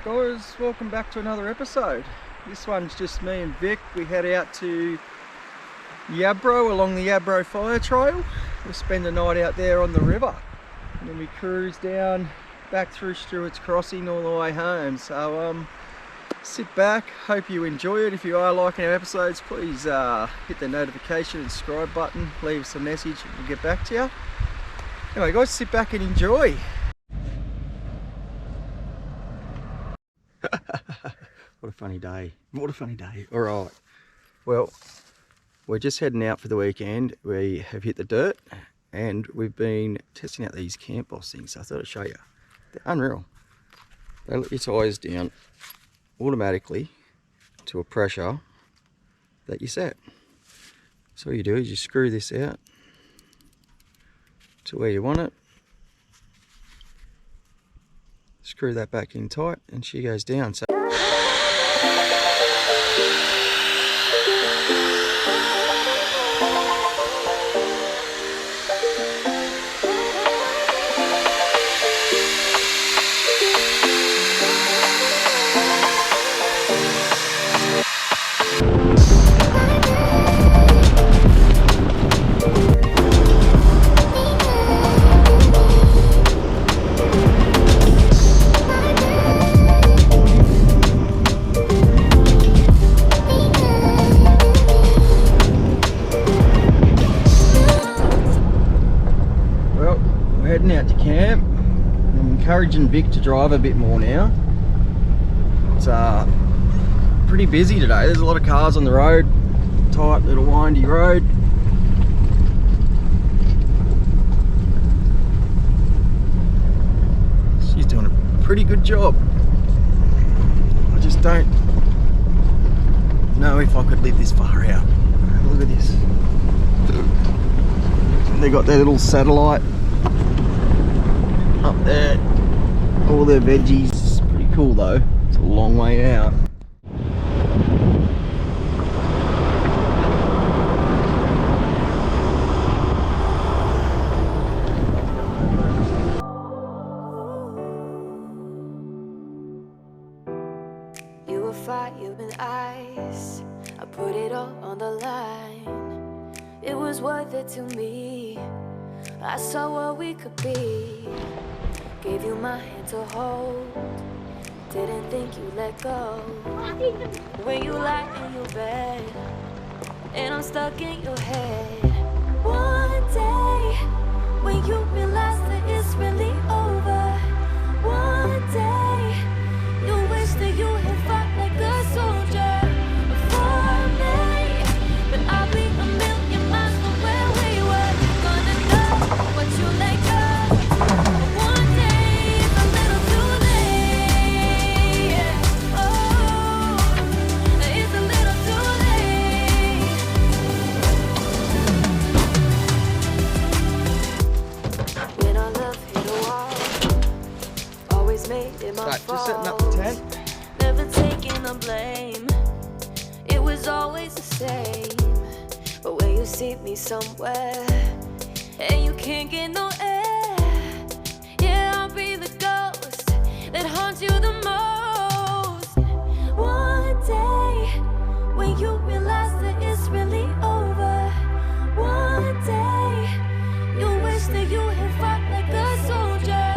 Alright guys, welcome back to another episode. This one's just me and Vic. We head out to Yadbro along the Yadbro Fire Trail. We'll spend the night out there on the river and then we cruise down back through Stewart's Crossing all the way home. So sit back, hope you enjoy it. If you are liking our episodes, please hit the notification and subscribe button, leave us a message and we'll get back to you. Anyway guys, sit back and enjoy. What a funny day. What a funny day. Alright. Well, we're just heading out for the weekend. We have hit the dirt and we've been testing out these Camp Boss things. So I thought I'd show you. They're unreal. They let your tyres down automatically to a pressure that you set. So all you do is you screw this out to where you want it. Screw that back in tight and she goes down. So heading out to camp. I'm encouraging Vic to drive a bit more now. It's pretty busy today. There's a lot of cars on the road. Tight little windy road. She's doing a pretty good job. I just don't know if I could live this far out. Look at this. They got their little satellite up there, all their veggies. It's pretty cool though. It's a long way out. You were fire and ice. I put it all on the line. It was worth it to me. I saw what we could be. Gave you my hand to hold. Didn't think you'd let go. When you lie in your bed and I'm stuck in your head. One day when you realize that it's really over. One day you wish that you had fought like a soldier for me. But I'll be a million miles from where we were. You're gonna know what you let go. Just setting up the tent. Never taking the blame. It was always the same. But when you see me somewhere and you can't get no air, yeah, I'll be the ghost that haunts you the most. One day when you realize that it's really over. One day you wish that you had fought like a soldier.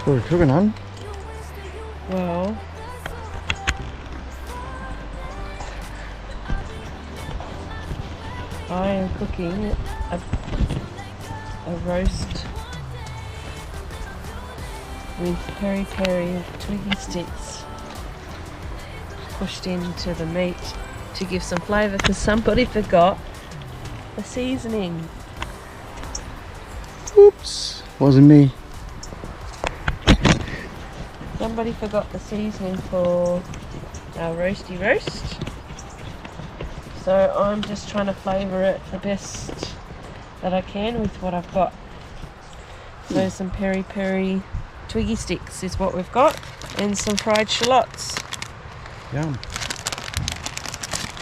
What are we cooking on? I am cooking a roast with peri peri twiggy sticks pushed into the meat to give some flavour, because somebody forgot the seasoning. Oops, wasn't me. Somebody forgot the seasoning for our roasty roast. So I'm just trying to flavour it the best that I can with what I've got. So some peri peri twiggy sticks is what we've got, and some fried shallots. Yum.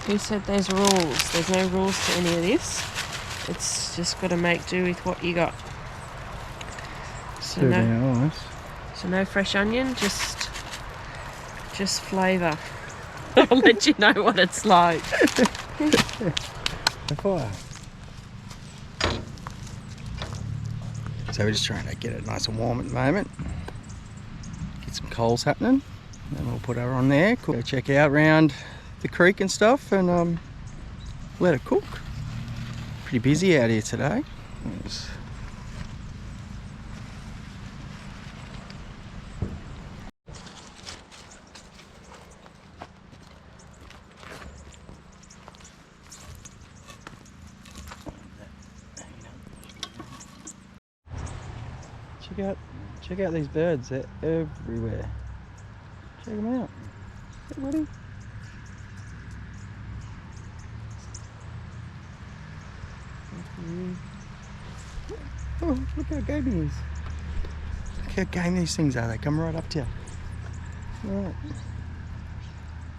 Who said there's rules? There's no rules to any of this. It's just got to make do with what you got. So nice. So no fresh onion, just flavour. I'll let you know what it's like. Fire. So we're just trying to get it nice and warm at the moment. Get some coals happening, and we'll put her on there. Go check out around the creek and stuff, and let it cook. Pretty busy out here today. Check out these birds, they're everywhere. Check them out. Is that Woody? Oh, look how game he is. Look how game these things are, they come right up to you. Right.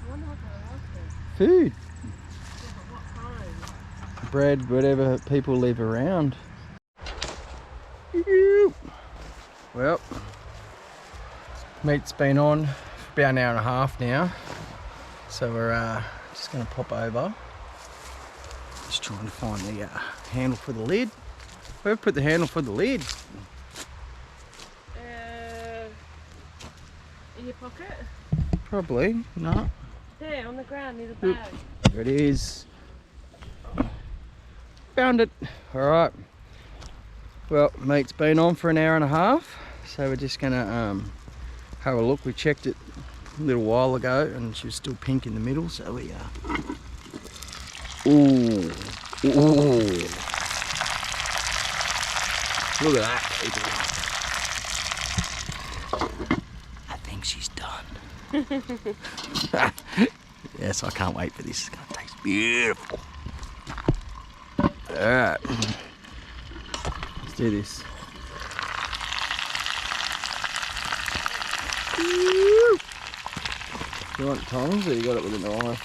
I wonder what they're after. Food. Yeah, but what kind? Bread, whatever people leave around. Well, meat's been on for about an hour and a half now, so we're just going to pop over. Just trying to find the handle for the lid. Where have we put the handle for the lid? In your pocket? Probably, no. There, on the ground near the bag. There it is. Found it. Alright. Well, meat's been on for an hour and a half, so we're just gonna have a look. We checked it a little while ago and she was still pink in the middle, so we ooh. Look at that, people. I think she's done. Yes, I can't wait for this. It's gonna taste beautiful. Alright. Let's do this. You want tongs or you got it with a knife?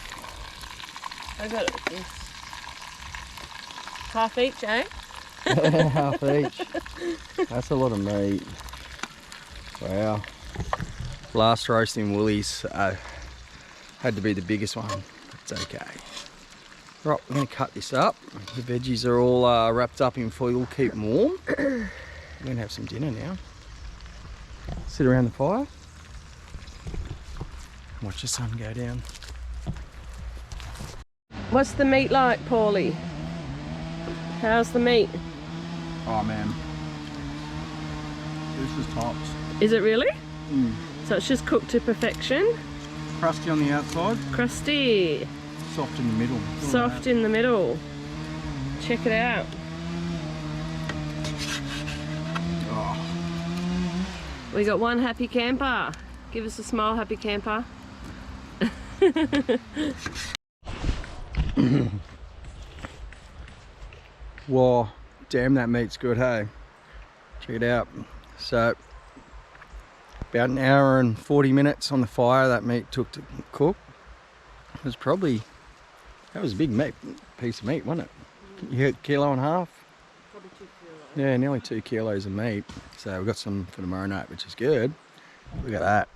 I got it with this. Half each, eh? Half each. That's a lot of meat. Wow. Last roast in Woolies had to be the biggest one. It's okay. Right, we're going to cut this up. The veggies are all wrapped up in foil, keep them warm. We're going to have some dinner now. Sit around the fire. Watch the sun go down. What's the meat like, Paulie? How's the meat? Oh man, this is tops. Is it really? Mm. So it's just cooked to perfection? Crusty on the outside, Crusty. soft in the middle. Soft in the middle. Check it out. Oh. We got one happy camper. Give us a smile, happy camper. Whoa, damn, that meat's good, hey? Check it out. So, about an hour and 40 minutes on the fire that meat took to cook. It was probably, that was a big meat, piece of meat, wasn't it? You had kilo and a half? Probably 2 kilos. Yeah, nearly 2 kilos of meat. So we've got some for tomorrow night, which is good. Look at that.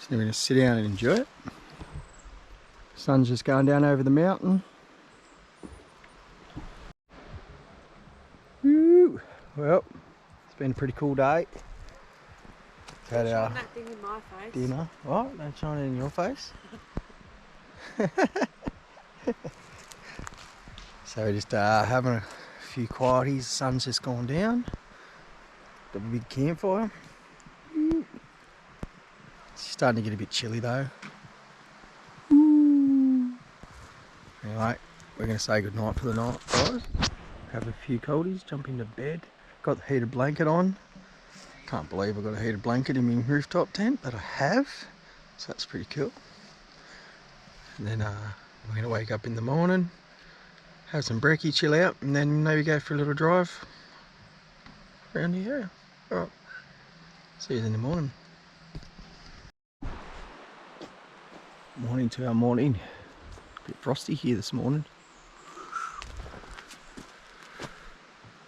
So we're going to sit down and enjoy it. Sun's just going down over the mountain. Woo. Well, it's been a pretty cool day. Had our that thing in my face. dinner. What? Don't shine it in your face. So we're just having a few quieties. The sun's just gone down. Got a big campfire. It's starting to get a bit chilly though. Anyway, we're going to say goodnight for the night, guys. Have a few coldies, jump into bed. Got the heated blanket on. Can't believe I've got a heated blanket in my rooftop tent, but I have. So that's pretty cool. And then we're going to wake up in the morning, have some brekkie, chill out, and then maybe go for a little drive around the area. Alright, see you in the morning. Morning to our morning. A bit frosty here this morning.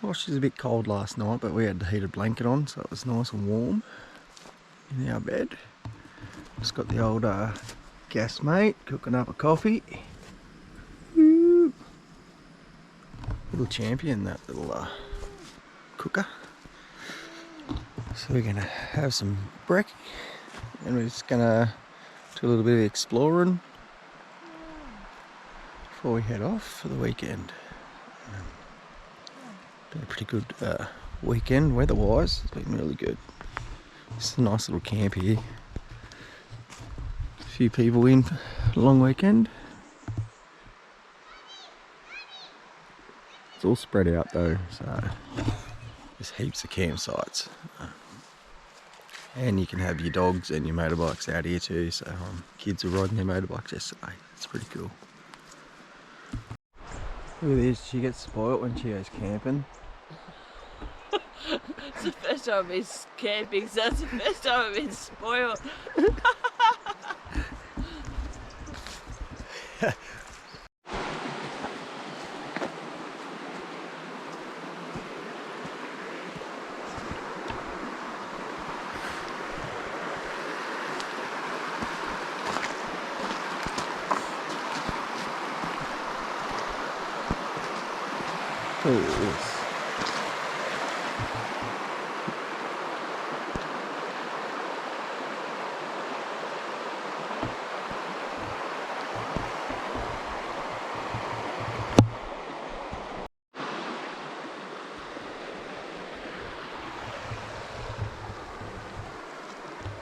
Well, she was a bit cold last night, but we had the heated blanket on, so it was nice and warm in our bed. Just got the old gas mate cooking up a coffee. Woo. Little champion, that little cooker. So we're gonna have some brekkie, and we're just gonna do a little bit of exploring before we head off for the weekend. Been a pretty good weekend weather-wise. It's been really good. It's a nice little camp here. A few people in for a long weekend. It's all spread out though, so there's heaps of campsites. And you can have your dogs and your motorbikes out here too, so kids were riding their motorbikes yesterday. It's pretty cool. Look at this, she gets spoilt when she goes camping. It's the first time I've been camping, so it's the first time I've been spoiled. Look at this.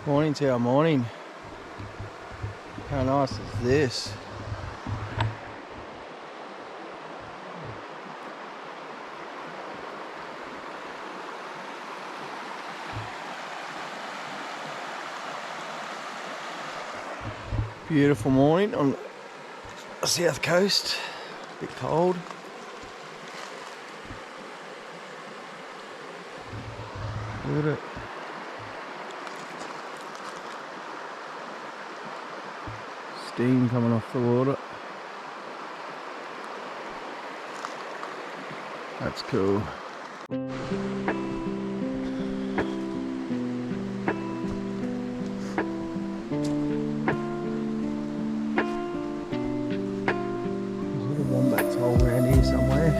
Morning to our morning. How nice is this? Beautiful morning on the south coast. A bit cold. Look at it. Steam coming off the water. That's cool. There's a wombat's hole around here somewhere.